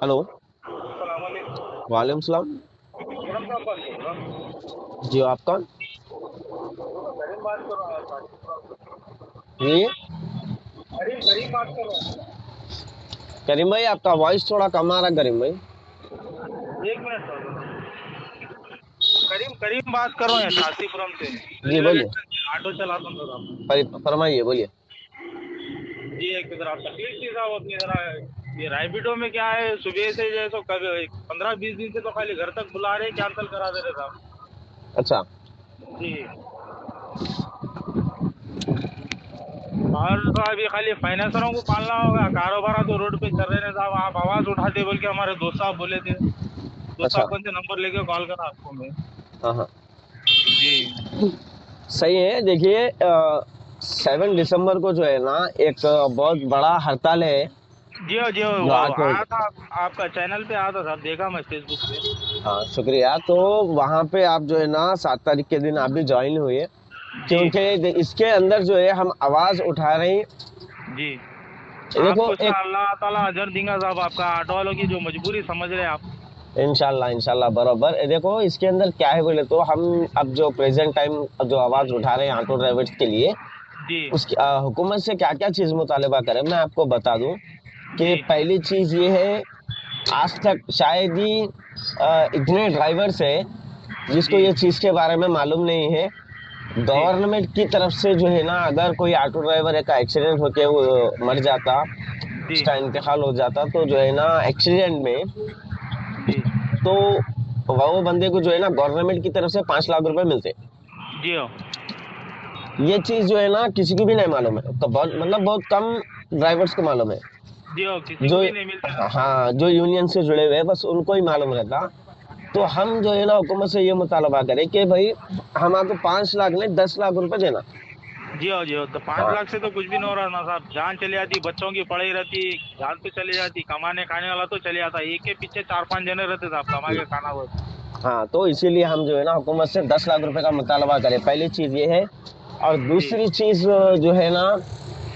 Hello. अस्सलाम वालेकुम। वालेकुम सलाम। कौन सा बात कर रहा हूँ? जी आप कौन? करीम बात कर रहा था। जी करीम करीम बात कर रहा हूँ। करीम भाई, आपका वॉइस थोड़ा कम आ रहा है करीम भाई। एक मिनट सर। करीम करीम बात कर रहा हूँ शासीपुरम से। जी रेलवे बोलिए। स्टेशन ऑटो चलाता हूँ सर। फरमाइए, बोलिए। जी एक जरा तकलीफ थी साहब अपनी जरा। ये रैपिडो में क्या है, सुबह से जैसे कभी 15-20 दिन से तो खाली घर तक बुला रहे, कैंसिल करा दे रहे साहब। अच्छा। जी। और साहब ये खाली फाइनेंसरों को पालना होगा, कारोबार तो रोड पे चल रहे हैं साहब। आप आवाज उठाते बोल के हमारे दोस्त साहब बोले थे। दोस्त अच्छा। साहब कौन से नंबर लेके कॉल करा आपको मैं। हाँ हाँ। जी। सही है। देखिए, 7 दिसंबर को जो है ना, एक बहुत बड़ा हड़ताल है। जी जो वो ऑटो। आया था। आपका चैनल पे आया था साहब, देखा मैं फेसबुक पे। हाँ, शुक्रिया। तो वहाँ पे आप जो है ना 7 तारीख के दिन आप भी ज्वाइन हुए, जी क्योंकि इसके अंदर जो है हम आवाज उठा रहे हैं। जी। देखो, आपको इसका एक अल्लाह ताला अजर देगा साहब, आपका ऑटो वालों की जो मजबूरी समझ रहे हैं आप। इंशाल्लाह इंशाल्लाह बराबर। देखो, इसके अंदर क्या है बोले तो हम अब जो प्रेजेंट टाइम जो आवाज उठा रहे हैं ऑटो ड्राइवर्स के लिए, जी उसकी हुकूमत से क्या क्या चीज मुतालबा करें, मैं आपको बता दूं कि जी पहली चीज ये है। आज तक शायद ही इतने ड्राइवर्स है जिसको जी ये चीज के बारे में मालूम नहीं है। जी गवर्नमेंट की तरफ से जो है ना, अगर कोई ऑटो ड्राइवर का एक्सीडेंट होके वो मर जाता, जी उसका इंतकाल हो जाता, तो जो है ना एक्सीडेंट में, जी तो वो बंदे को जो है ना गवर्नमेंट की तरफ से 5 लाख रुपए मिलते। जी हो ये चीज जो है ना किसी को भी नहीं मालूम है, तो बहुत मतलब बहुत कम ड्राइवर्स को मालूम है। जी हो, किसी को जो भी नहीं मिलता था। हाँ, जो यूनियन से जुड़े हुए हैं बस उनको ही मालूम रहता। तो हम जो है ना हुकूमत से ये मुतालबा करें कि भाई हम आपको 5 लाख नहीं 10 लाख रुपए देना। जी हो, तो 5 लाख हाँ। से तो कुछ भी नहीं हो रहा ना साहब। जान चली जाती, बच्चों की पढ़ाई रहती, जान तो चली जाती, कमाने खाने वाला तो चले जाता, एक के पीछे 4-5 जने रहते साहब कमा के खाना बस। हाँ, तो इसीलिए हम जो है ना हुकूमत से 10 लाख रुपए का मुतालबा करें, पहली चीज ये है। और जी दूसरी चीज जो है ना,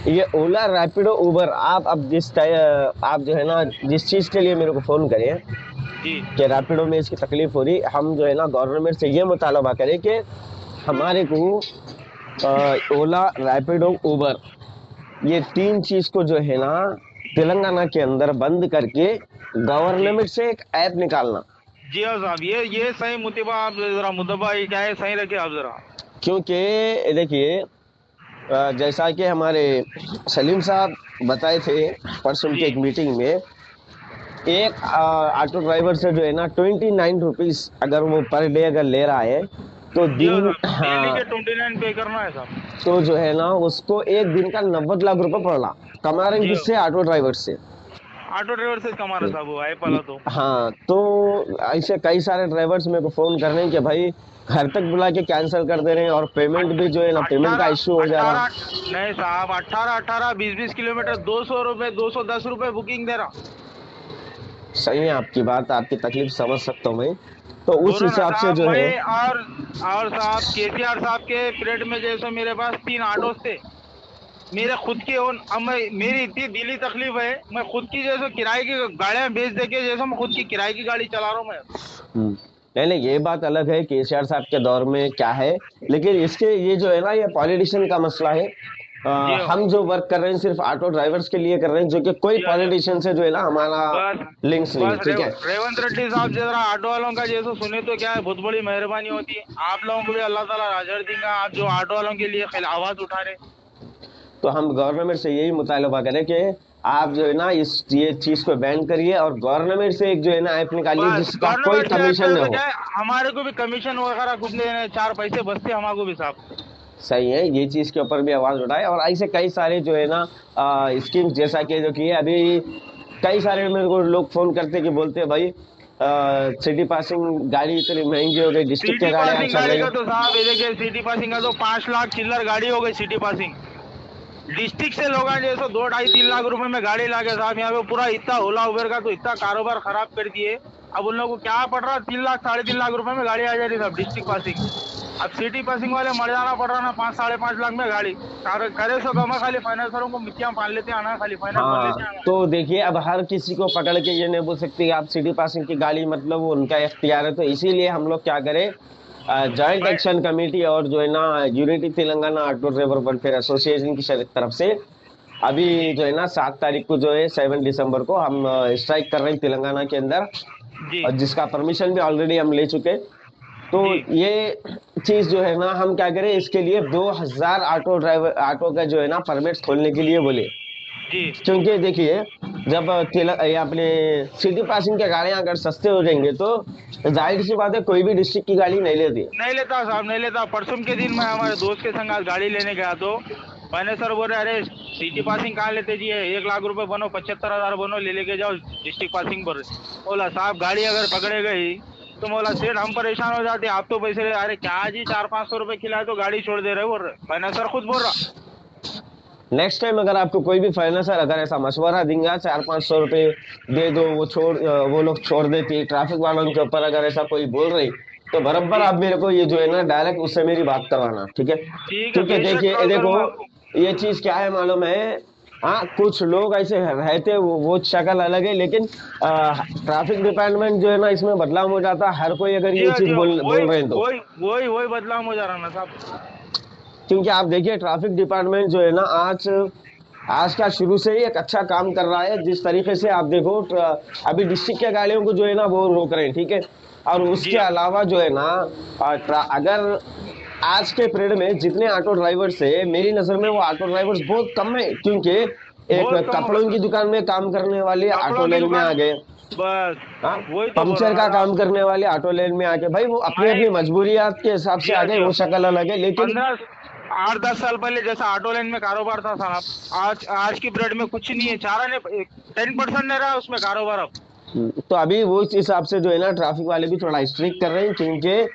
ये ओला रैपिडो उबर, आप जो है ना जिस चीज के लिए मेरे को फोन करें जी कि रैपिडो में इसकी तकलीफ हो रही, हम जो है ना गवर्नमेंट से ये मुतालबा करें कि हमारे को ओला रैपिडो उबर, ये 3 चीज को जो है ना तेलंगाना के अंदर बंद करके जी गवर्नमेंट से एक ऐप निकालना। जी हाँ साहब, ये सही मुद्दा आप जरा, मुद्दा ये क्या है, सही रखे आप जरा। क्योंकि देखिए, जैसा कि हमारे सलीम साहब बताए थे परसों की जी एक मीटिंग में, एक ऑटो ड्राइवर से जो है ना 29 रुपीज अगर वो पर डे अगर ले रहा है, तो जी हाँ दिन साहब, डेली हाँ, के 29 पे करना है साहब। तो जो है ना उसको एक दिन का 90 लाख रुपए पड़ रहा, कमा रहे हैं जी हाँ, किससे? ऑटो ड्राइवर से। ऑटो ड्राइवर से कमा रहा साहब वो ऐप वाला तो। हाँ, तो ऐसे कई सारे ड्राइवर्स मेरे को फोन कर रहे हैं कि भाई घर तक बुला के कैंसिल कर दे रहे हैं, और पेमेंट भी जो है ना पेमेंट का अट्ठारह इश्यू हो जा रहा। अट्ठारह नहीं साहब, 18-18, 20-20 किलोमीटर 200 रुपए, 210 रुपए बुकिंग दे रहा। सही है आपकी बात, आपकी तकलीफ समझ सकता हूँ मैं। तो उस बोलो ना हिसाब से साहब, जो है। मैं और साहब केसीआर साहब के पीरियड में जैसे मेरे पास 3 ऑटो थे मेरे खुद के ओन। अब मैं, मेरी इतनी दिली तकलीफ है, मैं खुद की जैसे किराए की गाड़ियां बेच दे के जैसे मैं खुद की किराए की गाड़ी चला रहा हूँ मैं। नहीं नहीं, ये बात अलग है केसीआर साहब के दौर में क्या है, लेकिन इसके ये जो है ना ये पॉलिटिशियन का मसला है। जी हो हम जो वर्क कर रहे हैं सिर्फ ऑटो ड्राइवर्स के लिए कर रहे हैं, जो कि कोई जी हो, जी हो। पॉलिटिशियन से जो है ना हमारा बस लिंक्स नहीं है, बस ठीक है। रेवंत रेड्डी साहब जरा ऑटो वालों का जैसे सुने तो क्या है, बहुत बड़ी मेहरबानी होती है। आप लोगों को भी अल्लाह ताला अजर देगा, आप जो ऑटो वालों के लिए आवाज उठा रहे। तो हम गवर्नमेंट से यही मुतालबा करें कि आप जो है ना इस ये चीज को बैन करिए, और गवर्नमेंट से एक जो है ना ऐप निकालिए बस जिसका कोई गवर्नमेंट से ऐप कमीशन करे न तो हो। क्या है, हमारे को भी कमीशन वगैरह कुछ नहीं, 4 पैसे बचते हमारे को भी साहब। सही है, ये चीज के ऊपर भी आवाज उठाए, और ऐसे कई सारे जो है ना स्कीम जैसा कि जो की है अभी, कई सारे मेरे को लोग फोन करते कि बोलते हैं भाई सिटी पासिंग गाड़ी इतनी महंगी हो गई, डिस्ट्रिक्ट के सिटी गाड़ियां पासिंग चल गाड़ी रही का है। तो साहब ये देखिए, सिटी पासिंग का तो 5 लाख चिल्लर गाड़ी हो गई सिटी पासिंग। डिस्ट्रिक्ट से लोग आए जैसे 2-2.5-3 लाख रुपए में गाड़ी लाके साहब यहाँ पे पूरा इतना ओला उबेर का तो इतना कारोबार खराब कर दिए। अब उन लोगों को क्या पड़ रहा, 3 लाख 3.5 लाख रुपए में गाड़ी आ जा रही साहब डिस्ट्रिक्ट पासिंग। अब सिटी पासिंग वाले मर जाना पड़ रहा ना 5-5.5 लाख में गाड़ी करे सो कमा खाली फाइनेंसरों को मिट्टियां पान लेते आना खाली फाइनेंस भर हाँ, लेते आना। तो देखिए अब हर किसी को पकड़ के ये नहीं बोल सकते कि आप सिटी पासिंग की गाड़ी मतलब वो उनका इख्तियार है, तो इसीलिए हम लोग क्या करें, जॉइंट मैं एक्शन कमेटी और जो है ना unity Telangana auto driver welfare association की तरफ से अभी जो है ना 7 तारीख को जो है 7 दिसंबर को हम स्ट्राइक कर रहे हैं तेलंगाना के अंदर, जी और जिसका परमिशन भी ऑलरेडी हम ले चुके हैं। तो जी ये चीज जो है ना हम क्या करें, इसके लिए 2000 ऑटो का जो है ना परमिट खोलने के लिए बोले, जी क्योंकि देखिए जब ये अपने सिटी पासिंग की गाड़ियां अगर सस्ते हो जाएंगे तो जाहिर सी बात है कोई भी डिस्ट्रिक्ट की गाड़ी नहीं लेती। नहीं लेता साहब, नहीं लेता। परसों के दिन मैं हमारे दोस्त के संग आज गाड़ी लेने गया तो मैंने सर बोल रहे अरे सिटी पासिंग कहाँ लेते जी, 1 लाख रुपए बनो 75,000 बनो ले लेके जाओ डिस्ट्रिक्ट पासिंग पर। बोला साहब गाड़ी अगर पकड़े गई तो बोला सेठ हम परेशान हो जाते, आप तो पैसे अरे क्या जी 400-500 रुपए खिलाए तो गाड़ी छोड़ दे रहे हो। मैंने सर खुद बोल रहा। नेक्स्ट टाइम अगर आपको कोई भी फाइनेंसर अगर ऐसा मशवरा देंगे 400-500 रुपए दे दो, वो लोग छोड़ देते ट्रैफिक वालों के ऊपर, अगर ऐसा कोई बोल रही तो बराबर जी आप मेरे को ये जो है ना डायरेक्ट उससे मेरी बात करवाना, ठीक है। ठीक है, क्योंकि बेशक देखिए कॉल देखो करूंगा आपको। ये चीज क्या है मालूम है, हाँ कुछ लोग ऐसे रहते वो शक्ल अलग है, लेकिन ट्रैफिक डिपार्टमेंट जो है ना इसमें बदलाव हो जाता है, हर कोई अगर जी ये हाँ, चीज जी हाँ, वही बोल रहे हैं तो। वही वही वही बदलाव हो जा रहा ना साहब। क्योंकि आप देखिए ट्रैफिक डिपार्टमेंट जो है ना आज आज का शुरू से ही एक अच्छा काम कर रहा है, जिस तरीके से आप देखो अभी डिस्ट्रिक्ट के गाड़ियों को जो है ना वो रोक रहे हैं, ठीक है। और जी उसके हाँ, अलावा जो है ना अगर आज के पीरियड में जितने ऑटो ड्राइवर्स है मेरी नजर में वो ऑटो ड्राइवर्स बहुत कम है, क्योंकि एक बहुत कम हो गया कपड़ों की सर। दुकान में काम करने वाले ऑटो कपड़ों की लेन में दुकान आ गए, बस हाँ, वही तो बोल पंक्चर रहा का ना। काम करने वाले ऑटो लेन में आके भाई वो अपनी मैं अपनी मजबूरियात के हिसाब जी से आ हाँ, गए, जी हाँ। वो शक्ल अलग है, लेकिन 8-10 साल पहले जैसा ऑटो लाइन में कारोबार था साहब, आज की पीरियड में कुछ नहीं है। चारा ने 10% नहीं रहा उसमें कारोबार अब। तो अभी वो इस हिसाब से जो है ना ट्रैफिक वाले भी थोड़ा स्ट्रिक्ट कर रहे हैं, क्योंकि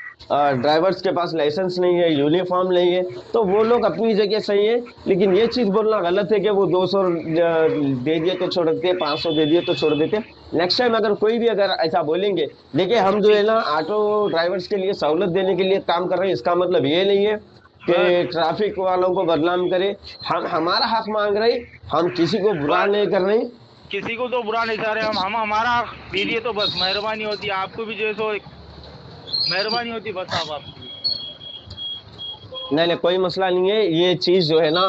ड्राइवर्स के पास लाइसेंस नहीं है, यूनिफॉर्म नहीं है, तो वो लोग अपनी जगह सही है। लेकिन ये चीज बोलना गलत है कि वो 200 दे दिए तो छोड़ देते, 500 दे दिए तो छोड़ देते। नेक्स्ट टाइम अगर कोई भी अगर ऐसा बोलेंगे, देखिए हम जो है ना ऑटो ड्राइवर्स के लिए सहूलत देने के लिए काम कर रहे हैं, इसका मतलब ये नहीं है कि बस ट्रैफिक वालों को बदनाम करे। हम हमारा हक मांग रहे हैं, हम किसी को बुरा बस नहीं कर रहे। किसी को तो बुरा नहीं चाह रहे हम हमारा दीजिए तो बस मेहरबानी होती है आपको भी, जैसो मेहरबानी होती बस साहब आपकी। नहीं नहीं कोई मसला नहीं है, ये चीज जो है ना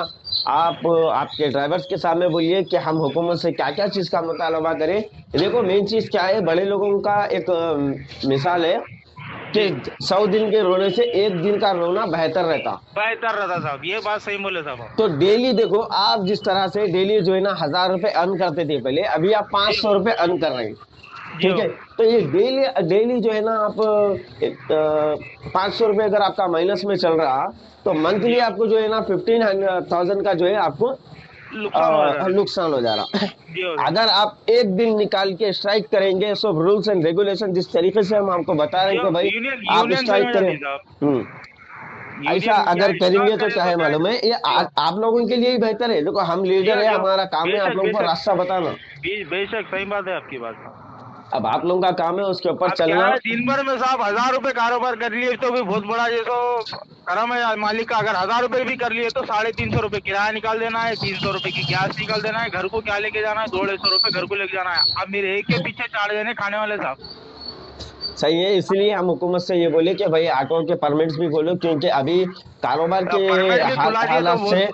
आप आपके ड्राइवर्स के सामने बोलिए कि हम हुकूमत से क्या क्या चीज का मुतालबा करें। देखो मेन चीज क्या है, बड़े लोगों का एक मिसाल है कि जी 100 दिन के रोने से एक दिन का रोना बेहतर रहता। बेहतर रहता साहब, ये बात सही बोले साहब आप। तो डेली देखो आप जिस तरह से डेली जो है ना 1000 रुपए अर्न करते थे पहले, अभी आप जी 500 रुपए अर्न कर रहे हैं, जी ठीक है। तो ये डेली डेली जो है ना आप 500 रुपए अगर आपका माइनस में चल रहा, तो मंथली जी आपको जो है ना 15,000 का जो है आपको नुकसान हो रहा है। नुकसान हो जा रहा। जी हो अगर आप एक दिन निकाल के स्ट्राइक करेंगे, सब रूल्स एंड रेगुलेशन जिस तरीके से हम आपको बता रहे जी हैं कि भाई यूनियन आप यूनियन सही स्ट्राइक हो करें, जाती साहब। ऐसा यूनियन क्या अगर करेंगे तो करे क्या तो है क्या मालूम है, ये जी हाँ, आप लोगों के लिए ही बेहतर है। देखो हम जी लीडर हाँ, है, जी हाँ। हमारा काम है आप बेशक लोगों को बेशक रास्ता बताना। बेशक सही बात है आपकी बात। अब आप लोगों का काम है उसके ऊपर अब क्या चलना। है दिन भर में साहब 1000 रुपए कारोबार कर लिए तो भी बहुत बड़ा जैसो करम है मालिक का। अगर 1000 रुपए भी कर लिए तो 350 रुपए किराया निकाल देना है, 300 रुपए की गैस निकाल देना है, घर को क्या लेके जाना है, 150 रुपए घर को लेके जाना है। अब मेरे एक के पीछे 4 जने खाने वाले साहब। सही है, इसलिए हम हुकूमत से ये बोले कि भाई ऑटो के परमिट्स भी खोलो, क्योंकि अभी कारोबार के परमिट भी खुला दिए तो हालात से।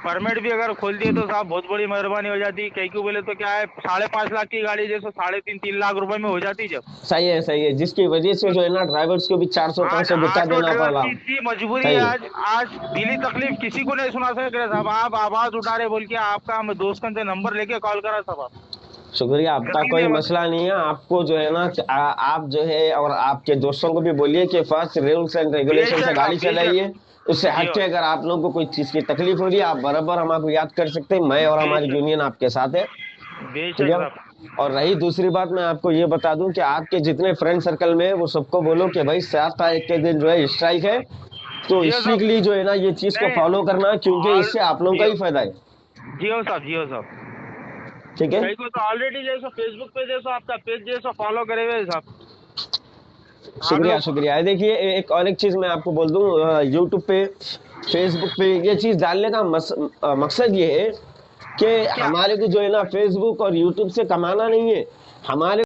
परमिट भी अगर खोल दिए तो साहब बहुत बड़ी मेहरबानी हो जाती। कई को बोले तो क्या है 5.5 लाख की गाड़ी जैसे 3.5-3 लाख रुपए में हो जाती जब। सही है सही है, जिसकी वजह से जो है ना ड्राइवर्स को भी 400-500 आज गुत्ता ऑटो देना ड्राइवर पड़ा। की इतनी मजबूरी सही है। है, आज दिली तकलीफ किसी को नहीं सुना सक रहे साहब। आप आवाज उठा रहे बोल के आपका हम दोस्त से नंबर लेके कॉल करा साहब आप शुक्रिया। आपका कोई करेंगे बस। मसला नहीं है, आपको जो है ना आप जो है और आपके दोस्तों को भी बोलिए कि फर्स्ट रूल्स एंड रेगुलेशन से बेशक गाड़ी आप बेशक चलाइए। उससे जी हटके अगर आप लोगों को कोई चीज की तकलीफ हो रही है, आप बराबर हमको याद कर सकते हैं, मैं और हमारी बेशक यूनियन आपके साथ है, ठीक बेशक है। साहब। और रही दूसरी बात, मैं आपको ये बता दूं कि आपके जितने फ्रेंड सर्कल में है, वो सबको बोलो कि भाई 7 तारीख के दिन जो है स्ट्राइक है, तो जियो साहब स्ट्रिक्टली जो है ना ये चीज को नहीं फॉलो करना, क्योंकि ऑल इससे आप लोगों का जियो ही फायदा है, जियो साहब जियो साहब। ठीक है। कई को तो ऑलरेडी जैसा फेसबुक पे जैसा आपका पेज जैसा फॉलो करे हुए साहब। शुक्रिया लोग शुक्रिया। देखिए एक और एक चीज मैं आपको बोल दूं, यूट्यूब पे फेसबुक पे ये चीज डालने का मकसद ये है कि क्या हमारे को जो है ना फेसबुक और यूट्यूब से कमाना नहीं है, हमारे